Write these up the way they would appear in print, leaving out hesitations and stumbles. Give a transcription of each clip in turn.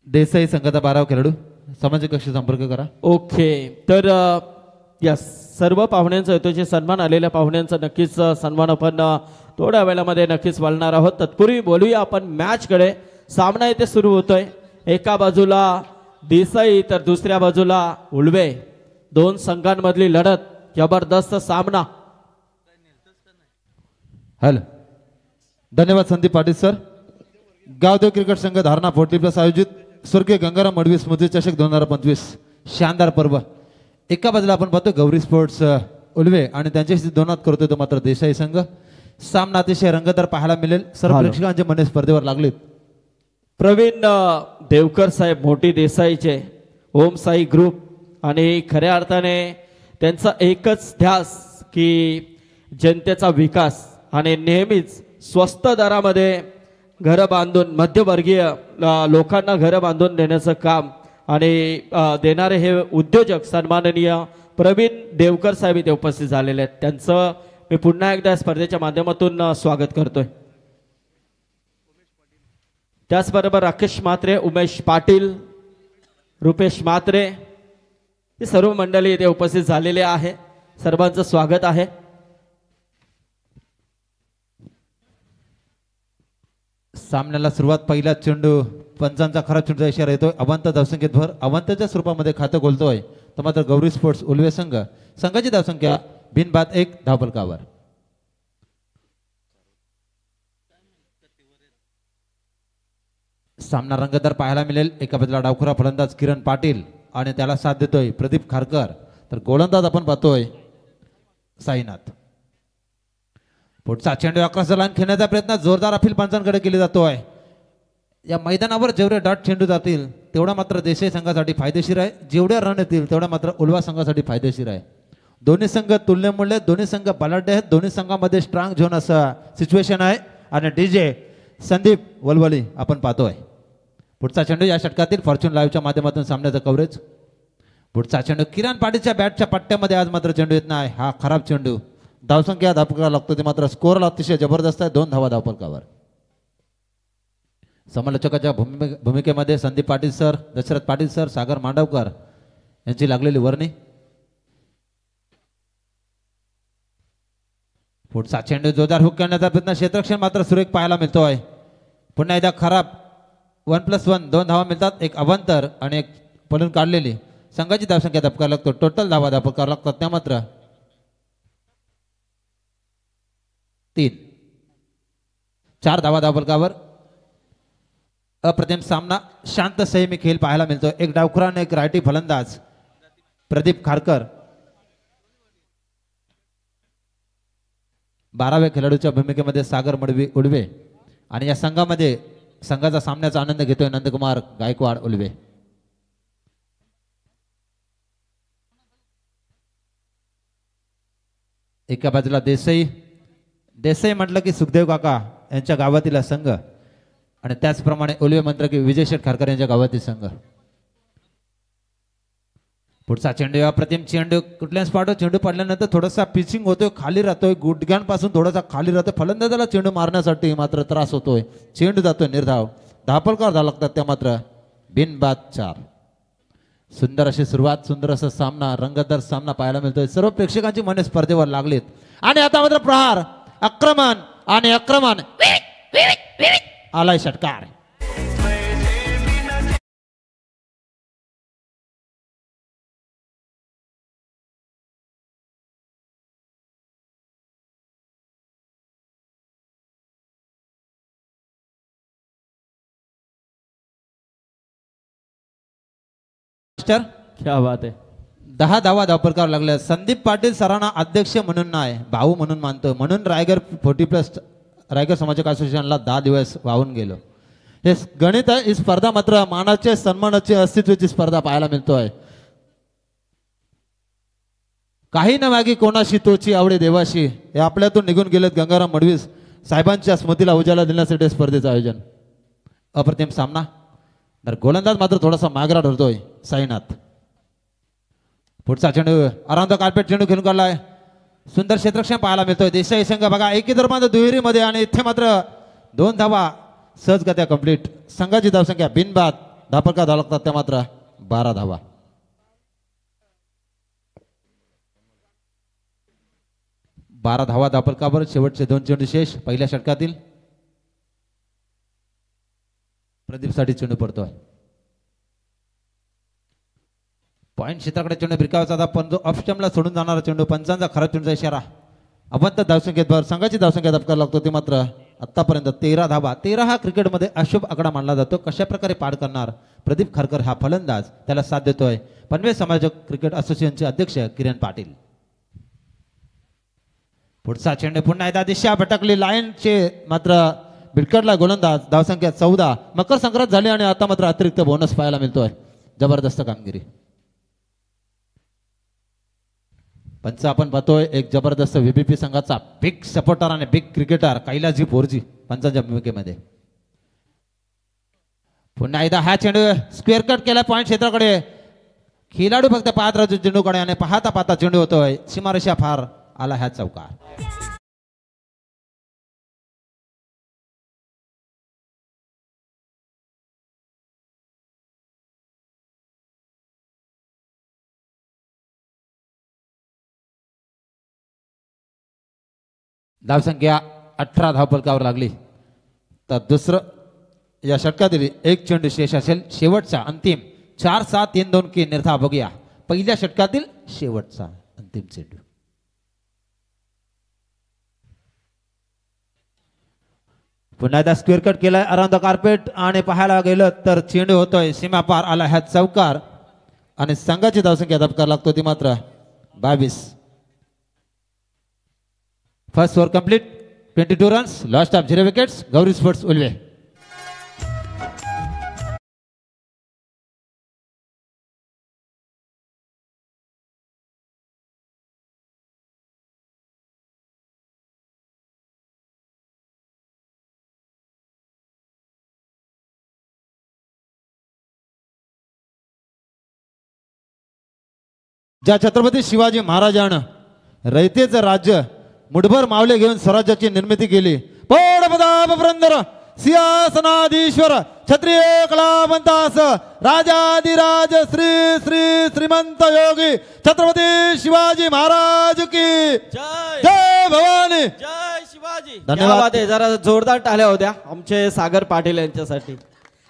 देसाई संघाचा 12वा खेळाडू सामाजिक कक्षी संपर्क करा. ओके, तर यस, सर्व पाहुण्यांचा येतोचे सन्मान आलेल्या पाहुण्यांचा नक्कीच सन्मान आपण थोड्या वेळामध्ये नक्कीच बोलणार आहोत. तत्पूर्वी बोलूया आपण मॅचकडे. सामना इथे सुरू होतोय. एका बाजूला देसाई तर दुसऱ्या बाजूला उळवे. दोन संघांमधली लढत, जबरदस्त सामना. हॅलो, धन्यवाद संदीप पाटील सर. गावदेव क्रिकेट संघ धारणा 40+ आयोजित स्वर्गीय गंगाराम मडवी स्मृती चषक 2025 शानदार पर्व. एका बाजूला आपण पाहतो गौरी स्पोर्ट्स उल्वे आणि त्यांच्याशी दोनात करतोय तो मात्र देसाई संघ. सामना अतिशय रंगतदार पाहायला मिळेल. सर्व प्रेक्षकांचे मन स्पर्धेवर लागलेत. प्रवीण देवकर साहेब मोठी देसाईचे ओम साई ग्रुप, आणि खऱ्या अर्थाने त्यांचा एकच ध्यास की जनतेचा विकास आणि नेहमीच स्वस्त दरामध्ये घरं बांधून मध्यवर्गीय लोकांना घरं बांधून देण्याचं काम आणि देणारे हे उद्योजक सन्माननीय प्रवीण देवकर साहेब इथे उपस्थित झालेले आहेत. त्यांचं मी पुन्हा एकदा स्पर्धेच्या माध्यमातून स्वागत करतोय. त्याचबरोबर राकेश म्हात्रे, उमेश पाटील, रुपेश म्हात्रे हे सर्व मंडळी इथे उपस्थित झालेले आहे. सर्वांचं स्वागत आहे. सामन्याला सुरुवात. पहिला चेंडू पंचांचा खरा चेंडूचा इशारा येतोय. अवंत धावसंख्येत भर. अवंतच्या स्वरूपामध्ये खातं खोलतोय तर मात्र गौरी स्पोर्ट्स उल्वे संघ. संघाची धावसंख्या बिनबाद 1 धावफलकावर. सामना रंगतदार पाहायला मिळेल. एका बाजूला डावखुरा फलंदाज किरण पाटील आणि त्याला साथ देतोय प्रदीप खारकर, तर गोलंदाज आपण पाहतोय साईनाथ. पुढचा चेंडू अक्रॉस लाईन खेळण्याचा प्रयत्न जोरदार अपील पंचांकडे केली जातोय. या मैदानावर जेवढे डाट चेंडू जातील तेवढा मात्र देसाई संघासाठी फायदेशीर आहे. जेवढ्या रन येतील तेवढा मात्र उल्वा संघासाठी फायदेशीर आहे. दोन्ही संघ तुलनेमुळे दोन्ही संघ बलाढ्य आहेत. दोन्ही संघामध्ये स्ट्रॉंग झोन असं सिच्युएशन आहे. आणि डीजे संदीप वलवली आपण पाहतोय. पुढचा चेंडू या षटकातील फॉर्च्यून लाईव्हच्या माध्यमातून सामन्याचं कव्हरेज. पुढचा चेंडू किरण पाटीलच्या बॅटच्या पट्ट्यामध्ये आज मात्र चेंडू येत नाही. हा खराब चेंडू. धावसंख्या धावफलकाला लागतो ते मात्र स्कोअर अतिशय जबरदस्त आहे. 2 धावा धावफलकावर. समालोचकाच्या भूमिकेमध्ये संदीप पाटील सर, दशरथ पाटील सर, सागर मांडवकर यांची लागलेली वर्णी. पुढचा चेंडू जोरदार हुक करण्याचा प्रयत्न. क्षेत्ररक्षण मात्र सुरेख पाहायला मिळतोय. पुन्हा एकदा खराब. 1+1 2 धावा मिळतात. एक अवंतर आणि एक पळून काढलेली. संघाची धावसंख्या धावफलकाला लागतो. टोटल धावा धावफलकाला लागतात त्या मात्र 3. 4 धावा धावफलकावर. अप्रतिम सामना. शांत संयमी खेळ पाहायला मिळतोय. एक डावखुरा आणि एक रायटी फलंदाज प्रदीप खारकर. 12व्या खेळाडूच्या भूमिकेमध्ये सागर मडवी उल्वे आणि या संघामध्ये संघाचा सामन्याचा आनंद घेतोय नंदकुमार गायकवाड उल्वे. एका बाजूला देसाई. देसाई म्हटलं की सुखदेव काका यांच्या गावातील संघ आणि त्याचप्रमाणे उल्वे म्हटलं की विजय शेठ खारकर यांच्या गावातील संघ. पुढचा चेंडू अप्रतिम चेंडू. कुठल्या स्पॉटवर चेंडू पडल्यानंतर थोडासा पिचिंग होतोय, खाली राहतोय, गुडघ्यांपासून थोडासा खाली राहतोय. फलंदाजाला चेंडू मारण्यासाठी मात्र त्रास होतोय. चेंडू जातोय निर्धाव. धावफलकावर धाव लागतात त्या मात्र बिनबाद 4. सुंदर अशी सुरुवात, सुंदर असा सामना, रंगतदार सामना पाहायला मिळतोय. सर्व प्रेक्षकांची मने स्पर्धेवर लागलीत आणि आता मात्र प्रहार, आक्रमण आणि आक्रमण. आलाय षटकार. क्या बात आहे. 10 धावा धावफलकावर लागल्या. संदीप पाटील सरांना अध्यक्ष म्हणून नाही, भाऊ म्हणून मानतो. म्हणून रायगड 40+ रायगड समाजक असोसिएशनला 10 दिवस वाहून गेलो. हे गणित आहे. ही स्पर्धा मात्र मानाचे सन्मानाची अस्तित्वाची स्पर्धा पाहायला मिळतोय. काही न मागी कोणाशी तोची आवडे देवाशी, हे आपल्यातून निघून गेलेत गंगाराम मडवी साहेबांच्या स्मृतीला उजाला देण्यासाठी स्पर्धेचं आयोजन. अप्रतिम सामना. तर गोलंदाज मात्र थोडासा मागरा ठरतोय साईनाथ. पुढचा चेंडू अरांध कार्पेट चेंडू खेळून काढलाय. सुंदर क्षेत्ररक्षण पाहायला मिळतोय. देसाई संघ बघा एकी दरम्यान दुहेरीमध्ये आणि इथे मात्र 2 धावा सहजगत्या कंप्लीट. संघाची धावसंख्या बिनबाद धापका धावा लागतात त्या मात्र 12 धावा. बारा धावा धापकावर शेवटचे 2 चेंडू शेष पहिल्या षटकातील. प्रदीपसाठी चेंडू पडतोय. पॉइंट क्षेत्राकडे चेंडू भिरकावाचा होता पण जो ऑफस्टम्पला सोडून जाणारा चेंडू पंचांचा खराब चेंडूचा इशारा. अवंत धावसंख्येवर संघाची धावसंख्या धपका लागतो ते मात्र आतापर्यंत 13 धावा. 13 हा क्रिकेटमध्ये अशुभ आकडा मानला जातो. कशा प्रकारे पार करणार प्रदीप खारकर हा फलंदाज त्याला साथ देतोय पनवेल समाजक क्रिकेट असोसिएशनचे अध्यक्ष किरण पाटील. पुढचा चेंडू पुन्हा एकदा दिशा भटकली लाईनचे मात्र बिडकडला गोलंदाज. धावसंख्या 14. मकर संक्रांत झाली आणि आता मात्र अतिरिक्त बोनस पाहायला मिळतोय. जबरदस्त कामगिरी. पंच आपण पाहतोय एक जबरदस्त व्हीबीपी संघाचा बिग सपोर्टर आणि बिग क्रिकेटर कैलासजी बोरजी पंचांच्या भूमिकेमध्ये. पुन्हा एकदा हा चेंडू स्क्वेअर कट केला पॉइंट क्षेत्राकडे. खेळाडू फक्त पाहत राहतो चेंडूकडे आणि पाहता पाहता चेंडू होतोय सीमारेषा फार आला ह्या चौकार. धावसंख्या 18 धावफलकावर लागली. तर दुसरं या षटकातील एक चेंडू शेष असेल. शेवटचा अंतिम 4-7-3-2 की निर्धाव बघूया. पहिल्या षटकातील शेवटचा अंतिम चेंडू. पुन्हा एकदा स्क्वेअर कट केलाय अराउंड द कार्पेट आणि पाहायला गेलं तर चेंडू होतोय सीमा पार आला ह्या चौकार आणि संघाची धावसंख्या धपकार लागतो ती मात्र 22. First over complete. 22 runs lost of 0 wickets. Gauri sports Ulwe. ज्या छत्रपती शिवाजी महाराजांना रयतेचं राज्य मुठभर मावले घेऊन स्वराज्याची निर्मिती केली. प्रताप पुरंदर सिंहासनाधीश्वर क्षत्रिय कलावंतास राजाधिराज श्री श्री श्रीमंत योगी छत्रपती शिवाजी महाराज की जय भवानी जय शिवाजी. धन्यवाद. जरा जोरदार टाळ्या होत्या आमचे सागर पाटील यांच्यासाठी.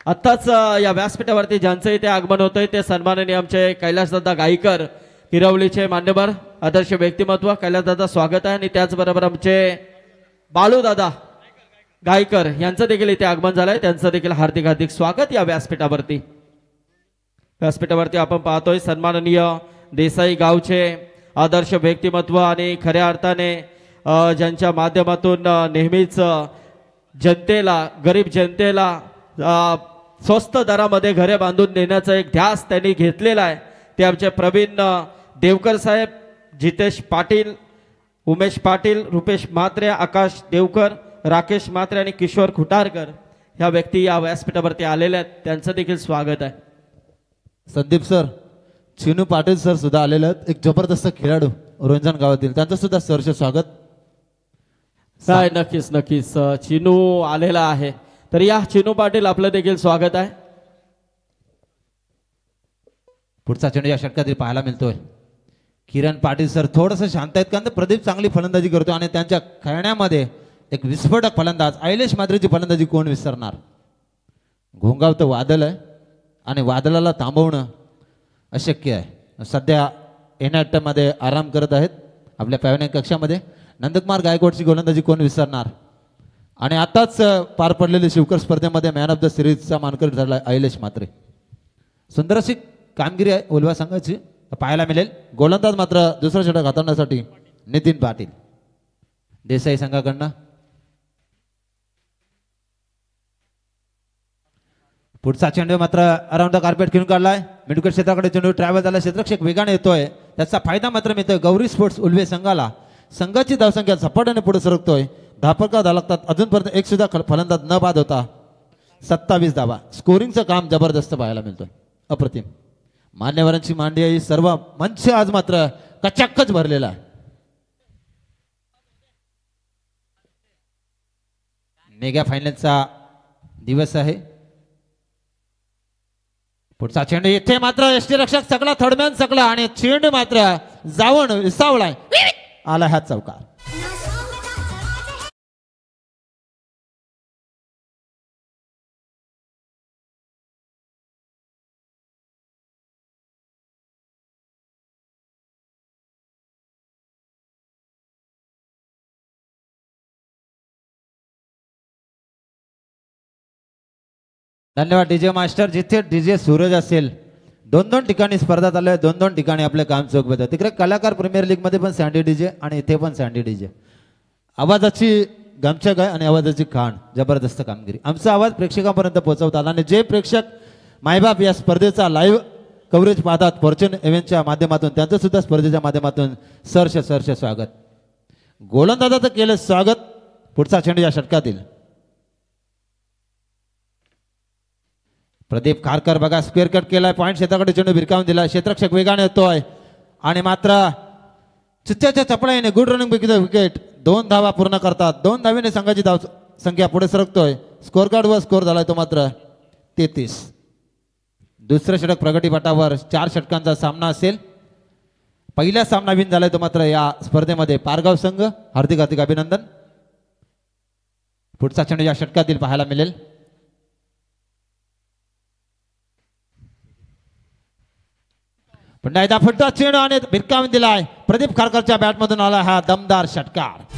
आत्ताच या व्यासपीठावरती ज्यांचं इथे आगमन होतंय ते सन्माननीय आमचे कैलासदादा गायकर हिरवलीचे मान्यवर आदर्श व्यक्तिमत्व कैलासदादा स्वागत आहे. आणि त्याचबरोबर आमचे बाळूदादा गायकर यांचं देखील इथे आगमन झालंय. त्यांचं देखील हार्दिक हार्दिक स्वागत या व्यासपीठावरती. व्यासपीठावरती आपण पाहतोय सन्माननीय देसाई गावचे आदर्श व्यक्तिमत्व आणि खऱ्या अर्थाने ज्यांच्या माध्यमातून नेहमीच जनतेला गरीब जनतेला स्वस्त दरामध्ये घरे बांधून देण्याचा एक ध्यास त्यांनी घेतलेला आहे. ते आमचे प्रवीण देवकर साहेब, जितेश पाटील, उमेश पाटील, रुपेश म्हात्रे, आकाश देवकर, राकेश म्हात्रे आणि किशोर खुटारकर ह्या व्यक्ती या व्यासपीठावरती आलेल्या आहेत. त्यांचं देखील स्वागत आहे. संदीप सर, चिनू पाटील सर सुद्धा आलेले आहेत. एक जबरदस्त खेळाडू रोंजण गावातील त्यांचं सुद्धा सहर्ष स्वागत. काय नक्कीच नक्कीच चिनू आलेला आहे. तर या चिनू पाटील आपलं देखील स्वागत आहे. पुढचा चेंडू या षटकातील पाहायला मिळतोय. किरण पाटील सर थोडंसं शांत आहेत कारण प्रदीप चांगली फलंदाजी करतो आणि त्यांच्या खेळण्यामध्ये एक विस्फोटक फलंदाज आयलेश मात्रेची फलंदाजी कोण विसरणार. घोंगाव तर वादळ आहे आणि वादळाला थांबवणं अशक्य आहे. सध्या एनआयटमध्ये आराम करत आहेत आपल्या पाहुण्या कक्षामध्ये. नंदकुमार गायकवाडची गोलंदाजी कोण विसरणार. आणि आताच पार पडलेली शिवकर स्पर्धेमध्ये मॅन ऑफ द सिरीजचा मानकरी ठरला आयलेश मात्रे. सुंदर अशी कामगिरी आहे उल्वा संघाची पाहायला मिळेल. गोलंदाज मात्र दुसरा षटक हाताळण्यासाठी नितीन पाटील देसाई संघाकडनं. पुढचा चेंडू मात्र अराउंड द कार्पेट खेळून काढलाय. मिडविकेट क्षेत्राकडे चेंडू ट्रॅव्हल झाला. क्षेत्ररक्षक वेगाने येतोय. त्याचा फायदा मात्र मिळतोय गौरी स्पोर्ट्स उल्वे संघाला. संघाची धावसंख्या झपाट्याने पुढे सरकतोय. धापका धाव लागतात. अजूनपर्यंत एक सुद्धा फलंदाज न बाद होता. 27 धावा. स्कोरिंगचं काम जबरदस्त पाहायला मिळतोय. अप्रतिम. मान्यवरांची मांडी आहे. सर्व मंच आज मात्र कचाकच भरलेला आहे. मेगा फायनलचा दिवस आहे. पुढचा चेंडू इथे मात्र यष्टीरक्षक सकला थर्डमॅन सकला आणि चेंडू मात्र जाऊन विसावलाय आला हा चौकार. धन्यवाद डीजे मास्टर. जिथे डीजे सूरज असेल दोन ठिकाणी स्पर्धा चालू आहे, दोन ठिकाणी आपले काम चोख बघतात. तिकडे कलाकार प्रीमियर लीग मध्ये पण सँडी डीजे आणि इथे पण सँडी डीजे. आवाजाची गमचक आहे आणि आवाजाची खाण जबरदस्त कामगिरी. आमचा आवाज प्रेक्षकांपर्यंत पोहोचवतात आणि जे प्रेक्षक मायबाप या स्पर्धेचा लाईव्ह कव्हरेज पाहतात फॉर्च्यून इव्हेंटच्या माध्यमातून त्यांचं सुद्धा स्पर्धेच्या माध्यमातून सरस स्वागत. गोलंदाजाचं केलं स्वागत. पुढचा चेंडू या षटकातील प्रदीप खारकर बघा स्क्वेअर कट केलाय. पॉईंट क्षेत्राकडे चेंडू भिरकावून दिला. क्षेत्ररक्षक वेगाने येतोय आणि मात्र चिच्च्याच्या चपळाईने गुड रनिंग विकेट. 2 धावा पूर्ण करतात. 2 धावेने संघाची धाव संख्या पुढे सरकतोय. स्कोअर कार्डवर स्कोअर झालाय तो मात्र 33. दुसरं षटक प्रगतीपटावर 4 षटकांचा सामना असेल. पहिला सामना विन झालाय तो मात्र या स्पर्धेमध्ये पारगाव संघ. हार्दिक अभिनंदन. पुढचा चेंडू या षटकातील पाहायला मिळेल. पुन्हा एकदा फुटतो चेंडू आणि भिरकावून दिलाय. प्रदीप खारकरच्या बॅटमधून आला हा दमदार षटकार.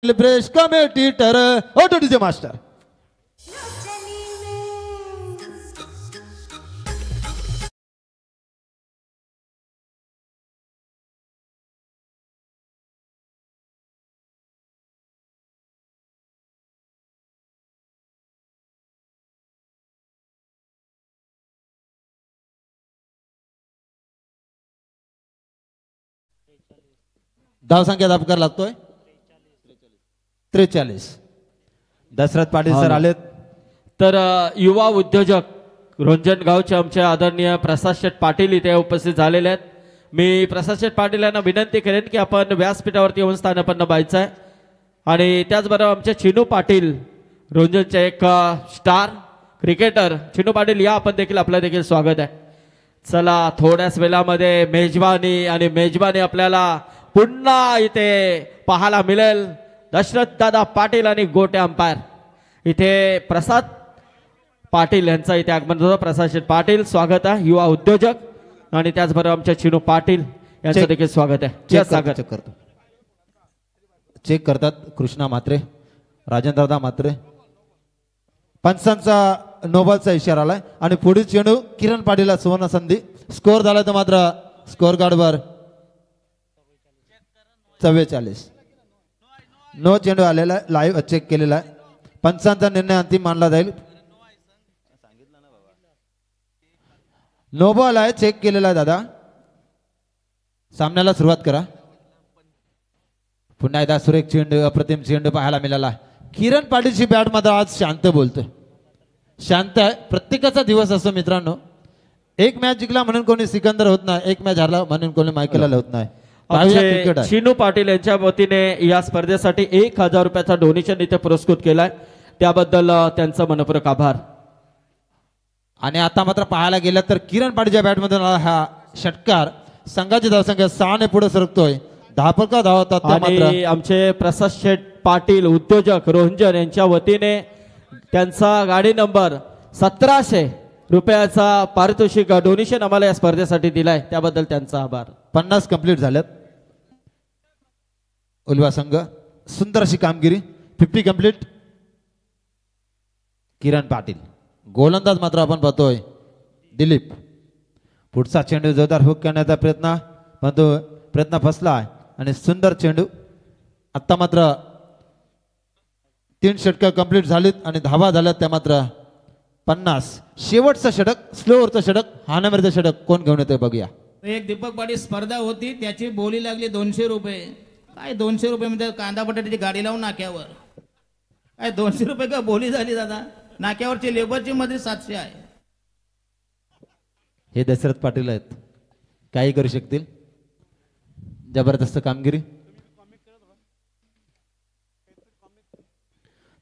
प्रेस कमेटी टर ऑटो डीजे मास्टर. धावसंख्या दाबकार लागतोय 43. दशरथ पाटील सर आलेत. तर युवा उद्योजक रोंजणगावचे आमचे आदरणीय प्रसाद शेठ पाटील इथे उपस्थित झालेले आहेत. मी प्रसाद शेठ पाटील यांना विनंती करेन की आपण व्यासपीठावरती येऊन स्थानापन्न व्हायचं आहे. आणि त्याचबरोबर आमचे चिनू पाटील रोंजणचे एक स्टार क्रिकेटर चिनू पाटील या आपण देखील आपलं देखील स्वागत आहे. चला थोड्याच वेळामध्ये मेजबानी आपल्याला पुन्हा इथे पाहायला मिळेल. दशरथ दादा पाटील आणि गोटे अंपायर. इथे प्रसाद पाटील यांचा इथे आगमन होतं. प्रसाद शेठ पाटील स्वागत आहे युवा उद्योजक आणि त्याचबरोबर आमच्या चिनू पाटील यांचं देखील स्वागत आहे. चेक करतात कृष्णा मात्रे राजेंद्रदा मात्रे. पंचांचा नोबलचा इशारा आलाय आणि पुढील चेंडू किरण पाटीलला सुवर्ण संधी. स्कोअर झाला तर मात्र स्कोअर कार्डवर 44. नो चेंडू आलेला आहे. लाईव्ह चेक केलेला आहे. पंचांचा निर्णय अंतिम मानला जाईल. नो बॉल आहे. चेक केलेला आहे दादा. सामन्याला सुरुवात करा. पुन्हा एकदा सुरेख चेंडू अप्रतिम चेंडू पाहायला मिळाला. किरण पाटीलची बॅट मात्र आज शांत बोलतोय. शांत आहे. प्रत्येकाचा दिवस असतो मित्रांनो. एक मॅच जिंकला म्हणून कोणी सिकंदर होत नाही. एक मॅच हरला म्हणून कोणी मायकेला होत नाही. पाहूया आमचे क्रिकेट आहे. शिनू पाटील यांच्या वतीने या स्पर्धेसाठी 1000 रुपयाचा डोनेशन इथे पुरस्कृत केलाय, त्याबद्दल त्यांचा मनपूर्वक आभार. आणि आता मात्र पाहायला गेलं तर किरण पाटीलच्या बॅटमधून आला हा षटकार. संघाची धावसंख्या 6 ने पुढे सरकतोय. धापका धावतात त्या मात्र आणि आमचे प्रसाद शेठ पाटील उद्योजक रोहंजन यांच्या वतीने त्यांचा गाडी नंबर 1700 रुपयाचा पारितोषिक डोनेशन आम्हाला या स्पर्धेसाठी दिलाय, त्याबद्दल त्यांचा आभार. 50 कंप्लीट झाल्यात. उलवा संघ सुंदर अशी कामगिरी. 50 कंप्लीट. किरण पाटील गोलंदाज मात्र आपण पाहतोय दिलीप. पुढचा चेंडू जोरदार हुक करण्याचा प्रयत्न, परंतु प्रयत्न फसला आणि सुंदर चेंडू. आता मात्र 3 षटकं कंप्लीट झालीत आणि धावा झाल्यात त्या मात्र 50. शेवटचं षटक, स्लोवरचं षटक, हाणामारीचं षटक कोण घेऊन येतोय बघूया. एक दीपक पाटील स्पर्धा होती, त्याची बोली लागली 200 रुपये. काय 200 रुपये म्हणजे कांदा बटाट्याची गाडी लावून नाक्यावर, काय 200 रुपये का बोली झाली दादा. नाक्यावरची लेबरची मध्ये 700 आहे. हे दशरथ पाटील आहेत, काही करू शकतील. जबरदस्त कामगिरी.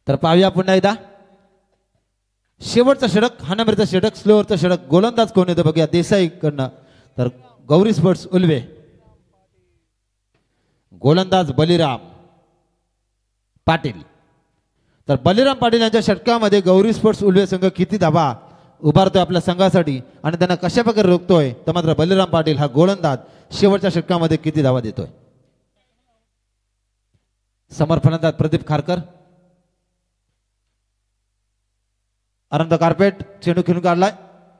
तर पाहूया पुन्हा एकदा शेवटचा षटक, हाणामारीचा षटक, स्लोवरचा षटक. गोलंदाज कोण येतो बघूया देसाई कडनं. तर गौरी स्पोर्ट्स उल्वे. गोलंदाज बलिराम पाटील. तर बलिराम पाटील यांच्या षटकामध्ये गौरी स्पोर्ट्स उल्वे संघ किती धावा उभारतोय आपल्या संघासाठी आणि त्यांना कशा प्रकारे रोखतोय, तर मात्र बलिराम पाटील हा गोलंदाज शेवटच्या षटकामध्ये किती धावा देतोय. समर फलंदाज प्रदीप खारकर. अनंत कार्पेट चेंडू खेळून काढलाय.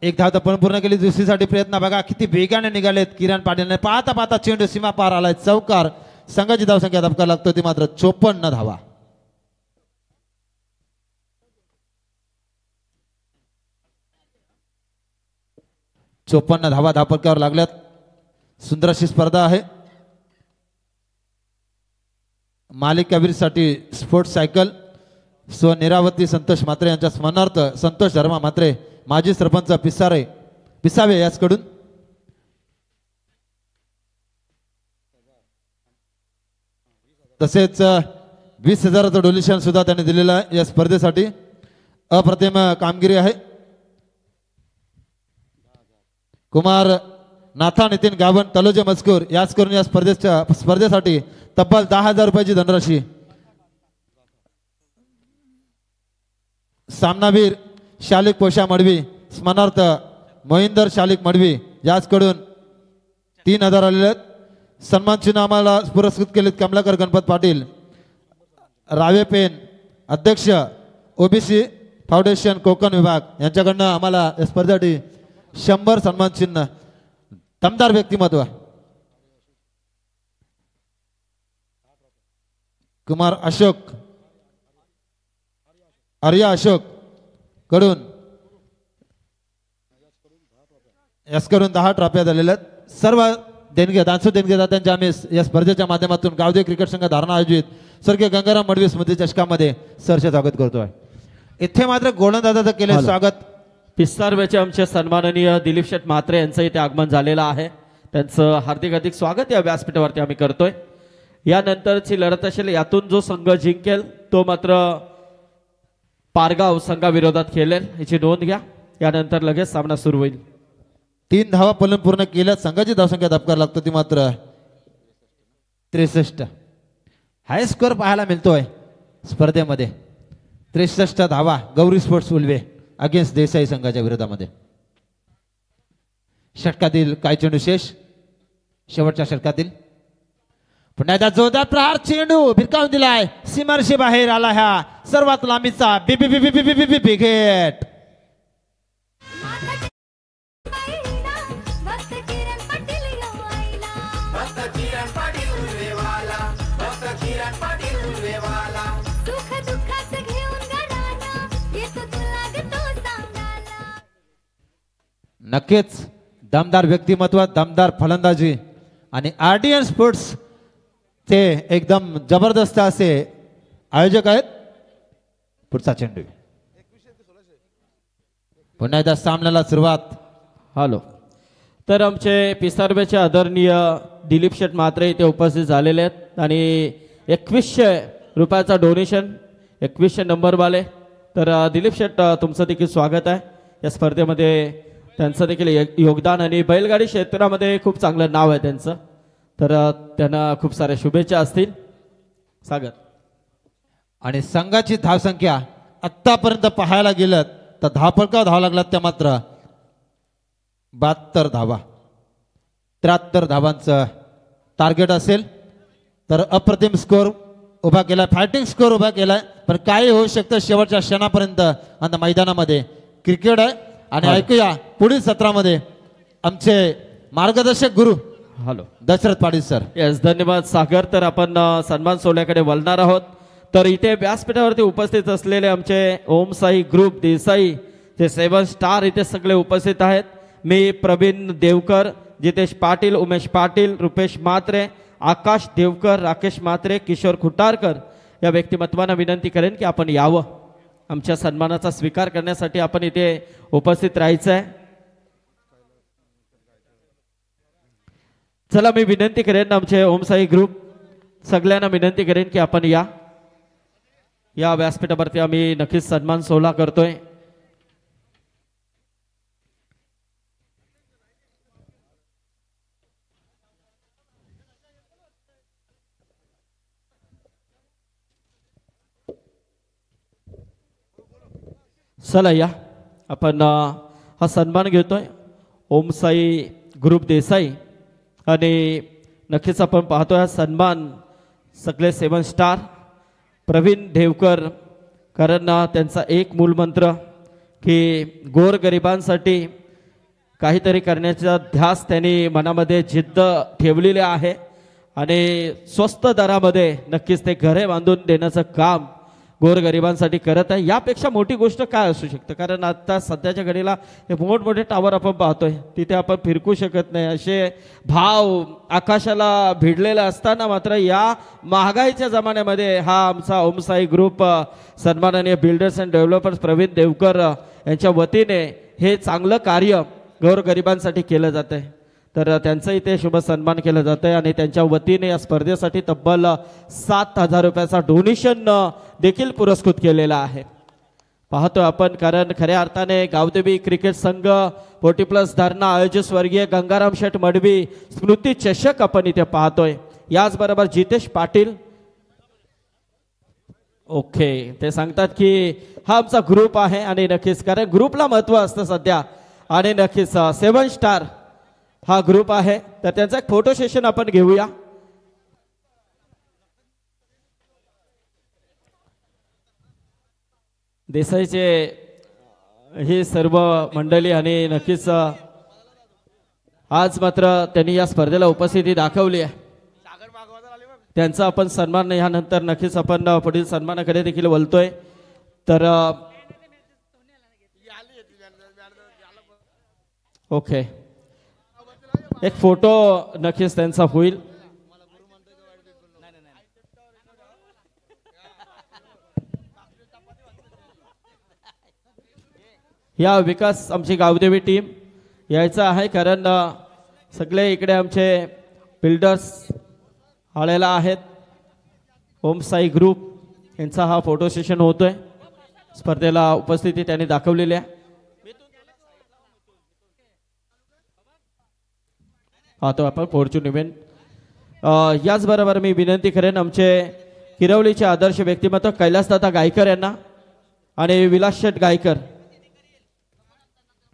एक धाव तर पण पूर्ण केली. दुसरीसाठी प्रयत्न बघा किती वेगाने निघालेत किरण पाटीलने. पाहता पाहता चेंडू सीमा पार आलाय. चौकार. संघाची धावसंख्या धबका लागतो ती मात्र 54 धावा. धावा धापटकावर लागल्यात. सुंदर अशी स्पर्धा आहे. मालिकावीरसाठी स्पोर्ट्स सायकल स्वनिरावती संतोष म्हात्रे यांच्या स्मरणार्थ संतोष धर्मा म्हात्रे माजी सरपंच पिसावे याचकडून. तसेच 20,000चं डोनेशन सुद्धा त्यांनी दिलेलं आहे या स्पर्धेसाठी. अप्रतिम कामगिरी आहे. कुमार नाथा नितीन गावन तलोजे मजकूर याच करून या स्पर्धेसाठी तब्बल 10,000 रुपयाची धनराशी. सामनावीर शालिक पोशा मडवी स्मरणार्थ मोहिंदर शालिक मडवी याचकडून 3,000 आलेले आहेत. सन्मान चिन्ह आम्हाला पुरस्कृत केलेत कमलाकर गणपत पाटील रावे पेन अध्यक्ष ओबीसी फाउंडेशन कोकण विभाग यांच्याकडनं आम्हाला या स्पर्धेसाठी 100 सन्मान चिन्ह. दमदार व्यक्तिमत्व. कुमार अशोक आर्या अशोक कडून याचकडून 10 ट्रॉफ्या झालेल्या आहेत. सर्व देणगेदात्यांच्या आम्ही या स्पर्धेच्या माध्यमातून गावदेव क्रिकेट संघ धारणा आयोजित स्वर्गीय गंगाराम मडवी स्मृती चषकामध्ये सरचे स्वागत करतोय. इथे मात्र गोलंदाजाचं केले स्वागत. पिस्तारवेचे आमचे सन्माननीय दिलीप शेठ म्हात्रे यांचं इथे आगमन झालेलं आहे. त्यांचं हार्दिक स्वागत या व्यासपीठावरती आम्ही करतोय. यानंतरची लढत असेल, यातून जो संघ जिंकेल तो मात्र पारगाव संघाविरोधात खेळेल, याची नोंद घ्या. यानंतर लगेच सामना सुरू होईल. 3 धावा पलन पूर्ण केल्या. संघाची धावसंख्या धबकार लागतो ती मात्र 63. हाय स्कोअर पाहायला मिळतोय स्पर्धेमध्ये. 63 धावा गौरी स्पोर्ट्स उल्वे अगेन्स्ट देसाई संघाच्या विरोधामध्ये. षटकातील काय चेंडू शेष. शेवटच्या षटकातील पुन्हा एकदा जोरदार प्रहार. चेंडू भिरकावून दिलाय. सीमारेषे बाहेर आला ह्या सर्वात लांबीचा बिगेट. नक्कीच दमदार व्यक्तिमत्व, दमदार फलंदाजी आणि आरटीएन स्पोर्ट्स ते एकदम जबरदस्त असे आयोजक आहेत. पुढचा चेंडू पुन्हा एकदा सामन्याला सुरुवात. हॅलो तर आमचे पिसारबेचे आदरणीय दिलीप शेठ म्हात्रे इथे उपस्थित झालेले आहेत आणि 2100 रुपयाचा डोनेशन 2100 नंबरवाले. तर दिलीप शेठ तुमचं देखील स्वागत आहे या स्पर्धेमध्ये. त्यांचं देखील योगदान आणि बैलगाडी क्षेत्रामध्ये खूप चांगलं नाव आहे त्यांचं. तर त्यांना खूप साऱ्या शुभेच्छा असतील. सागर आणि संघाची धावसंख्या आत्तापर्यंत पाहायला गेलं तर धावपळका धावा लागलात त्या मात्र 72 धावा. 73 धावांचं टार्गेट असेल तर अप्रतिम स्कोर उभा केलाय, फायटिंग स्कोर उभा केलाय. पण काय होऊ शकतं शेवटच्या क्षणापर्यंत आता मैदानामध्ये क्रिकेट आहे. आणि ऐकूया पुढील सत्रामध्ये आमचे मार्गदर्शक गुरु hello Dasharath Patil sir. Yes धन्यवाद सागर. तर आपण सन्मान सोहळ्याकडे वळणार आहोत. तर इथे व्यासपीठावरती उपस्थित असलेले आमचे ओम साई ग्रुप देसाई जे 7 स्टार इथे सगळे उपस्थित आहेत. मी प्रवीण देवकर, जितेश पाटील, उमेश पाटील, रुपेश म्हात्रे, आकाश देवकर, राकेश म्हात्रे, किशोर खुटारकर या व्यक्तिमत्वांना विनंती करेन की आपण यावं. आमच्या सन्मानाचा स्वीकार करण्यासाठी आपण इथे उपस्थित राहायचं आहे. चला मी विनंती करेन आमचे ओमसाई ग्रुप सगळ्यांना विनंती करेन की आपण या व्यासपीठावरती आम्ही नक्कीच सन्मान सोहळा करतोय. चला या आपण हा सन्मान घेतोय ओमसाई ग्रुप देसाई. आणि नक्कीच आपण पाहतोय हा सन्मान सगळे 7 स्टार प्रवीण देवकर. कारण त्यांचा एक मूलमंत्र की गोरगरिबांसाठी काहीतरी करण्याचा ध्यास त्यांनी मनामध्ये जिद्द ठेवलेली आहे आणि स्वस्त दरामध्ये नक्कीच ते घरे बांधून देण्याचं काम गोरगरिबांसाठी करत आहे. यापेक्षा मोठी गोष्ट काय असू शकतं. कारण आता सध्याच्या घडीला हे मोठमोठे टावर आपण पाहतोय तिथे आपण फिरकू शकत नाही, असे भाव आकाशाला भिडलेले असताना मात्र या महागाईच्या जमान्यामध्ये हा आमचा ओमसाई ग्रुप सन्माननीय builders and developers Praveen Devkar यांच्या वतीने हे चांगलं कार्य गोरगरिबांसाठी केलं जात आहे. तर त्यांचं इथे शुभ सन्मान केलं जातं आहे आणि त्यांच्या वतीने या स्पर्धेसाठी तब्बल 7,000 रुपयाचा डोनेशन देखील पुरस्कृत केलेला आहे. पाहतोय आपण कारण खऱ्या अर्थाने गावदेवी क्रिकेट संघ 40+ धारणा आयोजित स्वर्गीय गंगाराम शेठ मडवी स्मृती चषक आपण इथे पाहतोय. याचबरोबर जितेश पाटील ओके ते सांगतात की हा आमचा ग्रुप आहे आणि नक्कीच कारण ग्रुपला महत्व असतं सध्या आणि नक्कीच 7 स्टार हा ग्रुप आहे. तर त्यांचा एक फोटो सेशन आपण घेऊया. देसाईचे हे सर्व मंडळी आणि नक्कीच आज मात्र त्यांनी या स्पर्धेला उपस्थिती दाखवली आहे. त्यांचा आपण सन्मान यानंतर नक्कीच आपण पुढील सन्मानाकडे देखील वळतोय. तर ओके एक फोटो नक्कीच त्यांचा होईल. या विकास आमची गावदेवी टीम यायचं आहे कारण सगळे इकडे आमचे बिल्डर्स आलेला आहेत. ओमसाई ग्रुप यांचा हा फोटो सेशन होतोय. स्पर्धेला उपस्थिती त्यांनी दाखवलेली आहे. हा तो आपण फॉर्च्यून इव्हेंट. याचबरोबर मी विनंती करेन आमचे किरवलीचे आदर्श व्यक्तिमत्व कैलासदादा गायकर यांना आणि विलास शेठ गायकर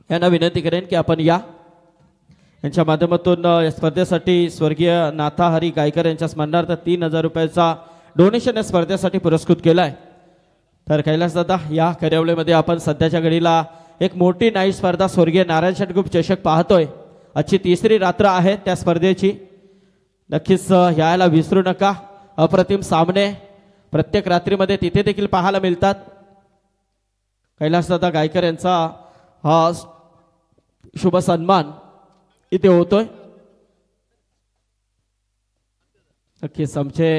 यांना विनंती करेन की आपण यांच्या माध्यमातून या स्पर्धेसाठी स्वर्गीय नाथाहरी गायकर यांच्या स्मरणार्थ 3,000 रुपयाचा डोनेशन या स्पर्धेसाठी पुरस्कृत केला आहे. तर कैलासदादा या किरवलीमध्ये आपण सध्याच्या घडीला एक मोठी नाईट स्पर्धा स्वर्गीय नारायण शेठ ग्रुप चषक पाहतोय. आजची 3री रात्र आहे त्या स्पर्धेची. नक्कीच यायला विसरू नका. अप्रतिम सामने प्रत्येक रात्रीमध्ये तिथे देखील पाहायला मिळतात. कैलासदादा गायकर यांचा हा शुभ सन्मान इथे होतोय. नक्कीच आमचे